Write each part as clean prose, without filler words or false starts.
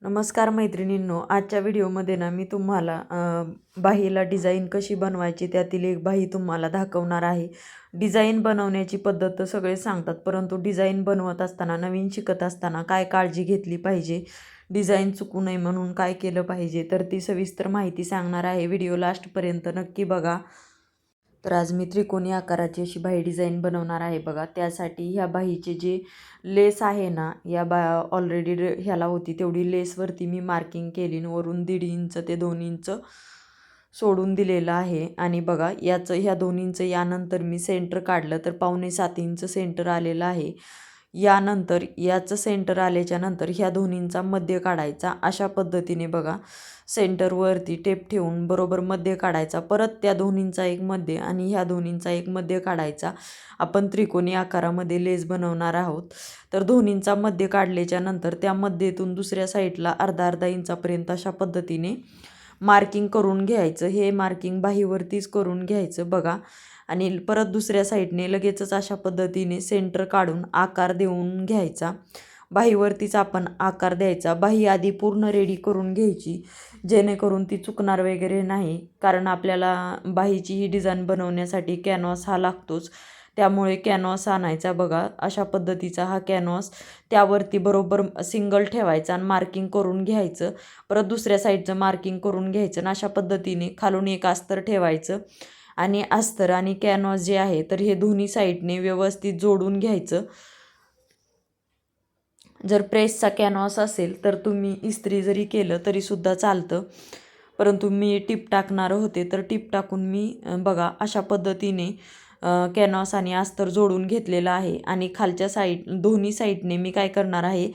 नमस्कार मैत्रिणींनो, आजच्या व्हिडिओमध्ये ना मी तुम्हाला बाहीला डिझाईन कशी बनवायची त्यातील एक बाही तुम्हाला दाखवणार आहे. डिझाईन बनवण्याची पद्धत तर सगळे सांगतात, परंतु डिझाईन बनवत असताना, नवीन शिकत असताना काय काळजी घेतली पाहिजे, डिझाईन चुकू नये म्हणून काय केलं पाहिजे, तर ती सविस्तर माहिती सांगणार आहे. व्हिडिओ लास्टपर्यंत नक्की बघा. तर आज मी त्रिकोणी आकाराची अशी बाही डिझाईन बनवणार आहे बघा. त्यासाठी ह्या बाहीचे जे लेस आहे ना, या ऑलरेडी ह्याला होती तेवढी लेसवरती मी मार्किंग केली आणि वरून 1.5 इंच ते 2 इंच सोडून दिलेलं आहे. आणि बघा ह्या 2 इंच यानंतर मी सेंटर काढलं तर 5.75 इंच सेंटर आलेलं आहे. यानंतर याचं सेंटर आल्याच्या नंतर ह्या 2 इंचा मध्य काढायचा. अशा पद्धतीने बघा सेंटरवरती टेप ठेवून बरोबर मध्य काढायचा. परत त्या 2 इंचा एक मध्य आणि ह्या 2 इंचा एक मध्य काढायचा. आपण त्रिकोणी आकारामध्ये लेस बनवणार आहोत. तर 2 इंचा मध्य काढल्याच्या नंतर त्या मध्येतून दुसऱ्या साईडला अर्धा इंचापर्यंत अशा पद्धतीने मार्किंग करून घ्यायचं. हे मार्किंग बाहीवरतीच करून घ्यायचं बघा. आणि परत दुसऱ्या साईडने लगेचच अशा पद्धतीने सेंटर काढून आकार देऊन घ्यायचा. बाहीवरतीच आपण आकार द्यायचा. बाही आधी पूर्ण रेडी करून घ्यायची, जेणेकरून ती चुकणार वगैरे नाही. कारण आपल्याला बाहीची ही डिझाईन बनवण्यासाठी कॅनव्हास हा लागतोच. त्यामुळे कॅनव्हास आणायचा बघा. अशा पद्धतीचा हा कॅनव्हास त्यावरती बरोबर सिंगल ठेवायचा आणि मार्किंग करून घ्यायचं. परत दुसऱ्या साईडचं मार्किंग करून घ्यायचं आणि अशा पद्धतीने खालून एक अस्तर ठेवायचं. आणि अस्तर आणि कॅनव्हास जे आहे तर हे दोन्ही साईडने व्यवस्थित जोडून घ्यायचं. जर प्रेसचा कॅनव्हास असेल तर तुम्ही इस्त्री जरी केलं तरीसुद्धा चालतं, परंतु मी टीप टाकणार होते तर टीप टाकून मी बघा अशा पद्धतीने कॅनव्हास आणि अस्तर जोडून घेतलेलं आहे. आणि खालच्या दोन्ही साईडने मी काय करणार आहे,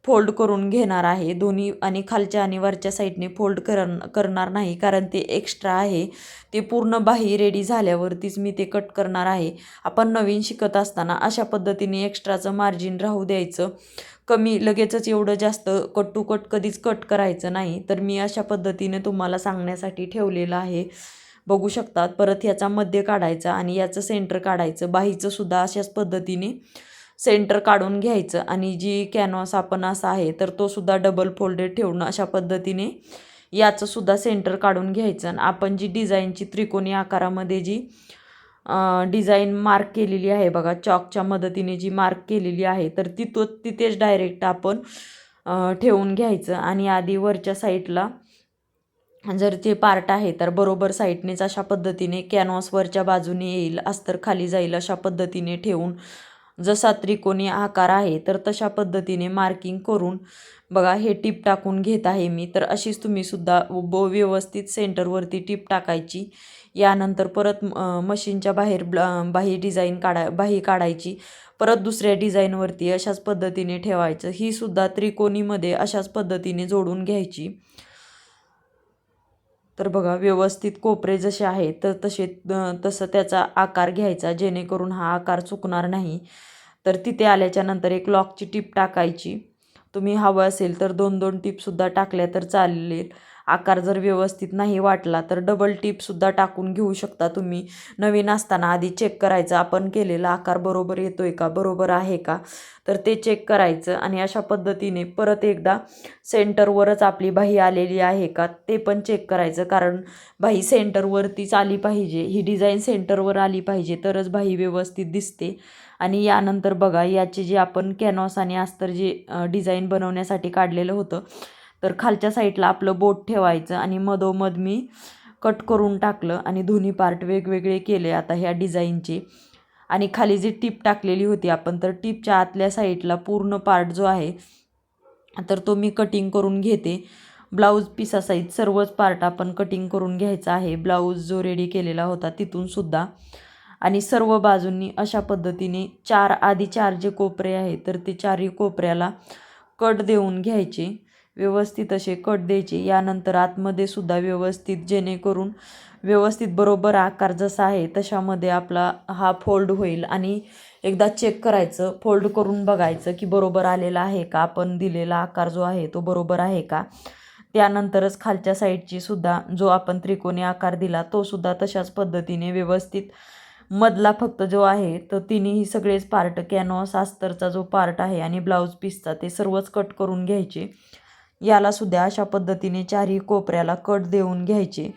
फोल्ड करून घेणार आहे. दोन्ही आणि खालच्या आणि वरच्या साईडने फोल्ड करणार नाही, कारण ते एक्स्ट्रा आहे. ते पूर्ण बाही रेडी झाल्यावरतीच मी ते कट करणार आहे. आपण नवीन शिकत असताना अशा पद्धतीने एक्स्ट्राचं मार्जिन राहू द्यायचं. कमी लगेचच एवढं जास्त कट टू कट कधीच कट करायचं नाही. तर मी अशा पद्धतीने तुम्हाला सांगण्यासाठी ठेवलेलं आहे. बघू शकतात. परत ह्याचा मध्य काढायचा आणि याचं सेंटर काढायचं. बाहीचं सुद्धा अशाच पद्धतीने सेंटर काढून घ्यायचं. आणि जी कॅनव्हास आपण असा आहे तर तो सुद्धा डबल फोल्डेड ठेवणं अशा पद्धतीने याचं सुद्धा सेंटर काढून घ्यायचं. आणि आपण जी डिझाईनची त्रिकोणी आकारामध्ये जी डिझाईन मार्क केलेली आहे बघा, चॉकच्या मदतीने जी मार्क केलेली आहे तर तिथेच डायरेक्ट आपण ठेवून घ्यायचं. आणि आधी वरच्या साईडला जर ते पार्ट आहे तर बरोबर साईडनेच अशा पद्धतीने कॅनव्हास वरच्या बाजूने येईल, अस्तर खाली जाईल अशा पद्धतीने ठेवून जसा त्रिकोणी आकार आहे तर तशा पद्धतीने मार्किंग करून बघा हे टीप टाकून घेत आहे मी. तर अशीच तुम्ही सुद्धा व्यवस्थित सेंटरवरती टीप टाकायची. यानंतर परत मशीनच्या बाहेर बाही काढायची. परत दुसऱ्या डिझाईनवरती अशाच पद्धतीने ठेवायचं. ही सुद्धा त्रिकोणीमध्ये अशाच पद्धतीने जोडून घ्यायची. तर बघा व्यवस्थित कोपरे जसे आहेत तर तसं त्याचा आकार घ्यायचा, जेणेकरून हा आकार चुकणार नाही. तर तिथे आल्याच्या नंतर एक लॉकची टीप टाकायची. तुम्ही हवं असेल तर 2-2 टीपसुद्धा टाकल्या तर चालेल. आकार जर व्यवस्थित नाही वाटला तर डबल टीपसुद्धा टाकून घेऊ शकता तुम्ही. नवीन असताना आधी चेक करायचं आपण केलेला आकार बरोबर येतोय का, बरोबर आहे का, तर ते चेक करायचं. आणि अशा पद्धतीने परत एकदा सेंटरवरच आपली बाही आलेली आहे का ते पण चेक करायचं. कारण बाही सेंटरवरतीच आली पाहिजे, ही डिझाईन सेंटरवर आली पाहिजे तरच बाही व्यवस्थित दिसते. आणि यानंतर बघा याचे जे आपण कॅनव्हास आणि अस्तर जे डिझाईन बनवण्यासाठी काढलेलं होतं तर खालच्या साईडला आपलं बोट ठेवायचं. आणि मधोमध मी कट करून टाकलं आणि दोन्ही पार्ट वेगवेगळे केले आता ह्या डिझाईनचे. आणि खाली जी टीप टाकलेली होती आपण तर टीपच्या आतल्या साईडला पूर्ण पार्ट जो आहे तर तो मी कटिंग करून घेते. ब्लाऊज पिसासहित सर्वच पार्ट आपण कटिंग करून घ्यायचा आहे. ब्लाऊज जो रेडी केलेला होता तिथून सुद्धा. आणि सर्व बाजूंनी अशा पद्धतीने आधी चार जे कोपरे आहेत तर ते चारही कोपऱ्याला कट देऊन घ्यायचे. व्यवस्थित असे कट द्यायचे. यानंतर आतमध्ये सुद्धा व्यवस्थित, जेणेकरून व्यवस्थित बरोबर आकार जसा आहे तशामध्ये आपला हा फोल्ड होईल. आणि एकदा चेक करायचं, फोल्ड करून बघायचं की बरोबर आलेला आहे का, आपण दिलेला आकार जो आहे तो बरोबर आहे का. त्यानंतरच खालच्या साईडची सुद्धा जो आपण त्रिकोणी आकार दिला तो सुद्धा तशाच पद्धतीने व्यवस्थित मधला फक्त जो आहे तर तिन्ही सगळेच पार्ट, कॅनव्हास अस्तरचा जो पार्ट आहे आणि ब्लाऊज पीसचा, ते सर्वच कट करून घ्यायचे. याला सुद्धा अशा पद्धतीने चारही कोपऱ्याला कट देऊन घ्यायचे.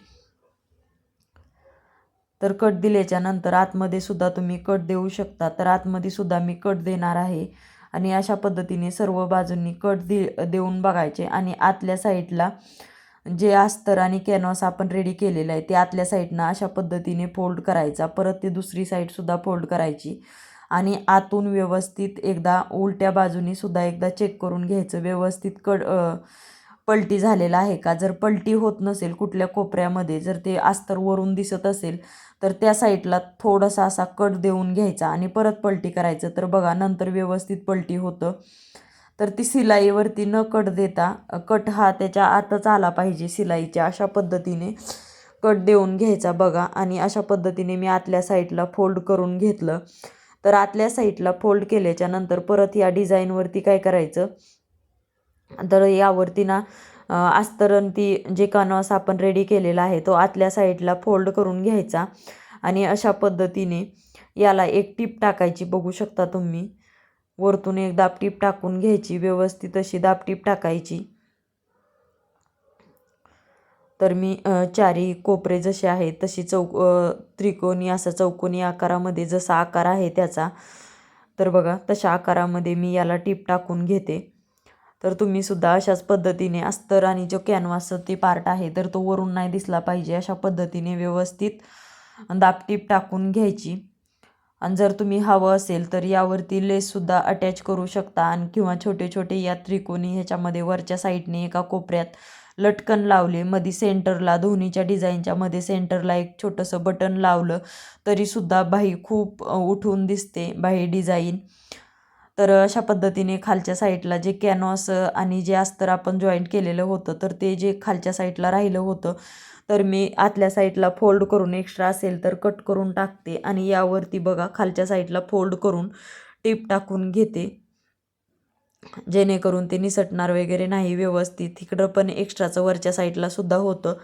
तर कट दिल्याच्या नंतर आतमध्ये सुद्धा तुम्ही कट देऊ शकता. तर आतमध्ये सुद्धा मी कट देणार आहे आणि अशा पद्धतीने सर्व बाजूंनी कट देऊन बघायचे. आणि आतल्या साईडला जे अस्तर आणि कॅनव्हास आपण रेडी केलेलं आहे ते आतल्या साईडनं अशा पद्धतीने फोल्ड करायचा. परत ते दुसरी साईडसुद्धा फोल्ड करायची आणि आतून व्यवस्थित एकदा उलट्या बाजूनी सुद्धा एकदा चेक करून घ्यायचं व्यवस्थित पलटी झालेला आहे का. जर पलटी होत नसेल कुठल्या कोपऱ्यामध्ये, जर ते अस्तर वरून दिसत असेल तर त्या साईडला थोडासा असा कट देऊन घ्यायचा आणि परत पलटी करायचं. तर बघा नंतर व्यवस्थित पलटी होतं. तर ती शिलाईवरती न कट देता कट हा त्याच्या आतच आला पाहिजे शिलाईच्या, अशा पद्धतीने कट देऊन घ्यायचा बघा. आणि अशा पद्धतीने मी आतल्या साईडला फोल्ड करून घेतलं. तर आतल्या साईडला फोल्ड केल्याच्या नंतर परत या डिझाईनवरती काय करायचं, तर यावरती ना अस्तर ती जे कॅनव्हास आपण रेडी केलेला आहे तो आतल्या साईडला फोल्ड करून घ्यायचा आणि अशा पद्धतीने याला एक टीप टाकायची. बघू शकता तुम्ही, वरतून एक दाबटीप टाकून घ्यायची, व्यवस्थित अशी दाबटीप टाकायची. तर मी चारी कोपरे जसे आहेत तशी त्रिकोणी असं चौकोनी आकारामध्ये जसा आकार आहे त्याचा, तर बघा तशा आकारामध्ये मी याला टीप टाकून घेते. तर तुम्ही सुद्धा अशाच पद्धतीने अस्तर आणि जो कॅनव्हास ते पार्ट आहे तर तो वरून नाही दिसला पाहिजे, अशा पद्धतीने व्यवस्थित दाबटीप टाकून घ्यायची. आणि जर तुम्ही हवं असेल तर यावरती लेससुद्धा अटॅच करू शकता आणि किंवा छोटे छोटे या त्रिकोणी ह्याच्यामध्ये वरच्या साईडने एका कोपऱ्यात लटकन लावले, मध्ये सेंटरला दोन्हीच्या डिझाईनच्या मध्ये सेंटरला एक छोटंसं बटन लावलं तरीसुद्धा बाही खूप उठून दिसते बाही डिझाईन. तर अशा पद्धतीने खालच्या साईडला जे कॅनव्हास आणि जे अस्तर आपण जॉईंट केलेलं होतं तर ते जे खालच्या साईडला राहिलं होतं तर मी आतल्या साईडला फोल्ड करून एक्स्ट्रा असेल तर कट करून टाकते आणि यावरती बघा खालच्या साईडला फोल्ड करून टीप टाकून घेते, जेणेकरून ते निसटणार वगैरे नाही. व्यवस्थित इकडं पण एक्स्ट्राचं वरच्या साईडला सुद्धा होतं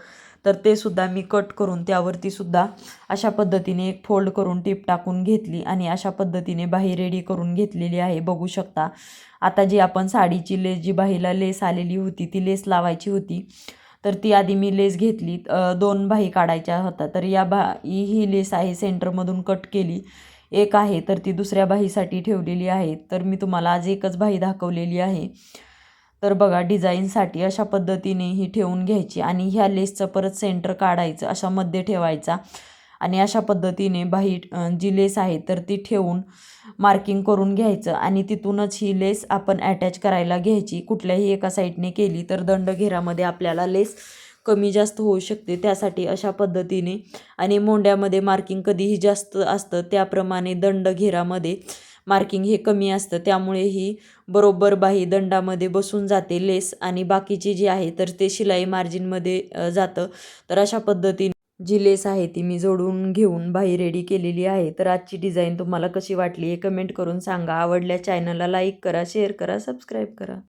तर ते सुद्धा मी कट करून त्यावरती सुद्धा अशा पद्धतीने एक फोल्ड करून टीप टाकून घेतली आणि अशा पद्धतीने बाही रेडी करून घेतलेली आहे. बघू शकता. आता जी आपण साडीची लेस, जी बाहीला लेस आलेली होती ती लेस लावायची होती तर ती आधी मी लेस घेतली. 2 बाही काढायच्या होत्या तर ही लेस आहे सेंटरमधून कट केली, एक आहे तर ती दुसऱ्या बाहीसाठी ठेवलेली आहे. तर मी तुम्हाला आज एकच बाही दाखवलेली आहे. तर बघा डिझाईनसाठी अशा पद्धतीने ही ठेवून घ्यायची आणि ह्या लेसचं परत सेंटर काढायचं, अशा मध्ये ठेवायचा आणि अशा पद्धतीने बाही जी लेस आहे तर ती ठेवून मार्किंग करून घ्यायचं आणि तिथूनच ही लेस आपण अटॅच करायला घ्यायची. कुठल्याही एका साईडने केली तर दंडघेरामध्ये आपल्याला लेस कमी जास्त होऊ शकते, त्यासाठी अशा पद्धतीने. आणि मोंड्यामध्ये मार्किंग कधीही जास्त असतं त्याप्रमाणे दंडघेरामध्ये मार्किंग हे कमी असतं, त्यामुळे ही बरोबर बाही दंडामध्ये बसून जाते लेस आणि बाकीची जी आहे तर ते शिलाई मार्जिनमध्ये जातं. तर अशा पद्धतीने जी लेस आहे ती मी जोडून घेऊन बाही रेडी केलेली आहे. तर आजची डिझाईन तुम्हाला कशी वाटली हे कमेंट करून सांगा. आवडल्या चॅनलला लाईक करा, शेअर करा, सबस्क्राईब करा.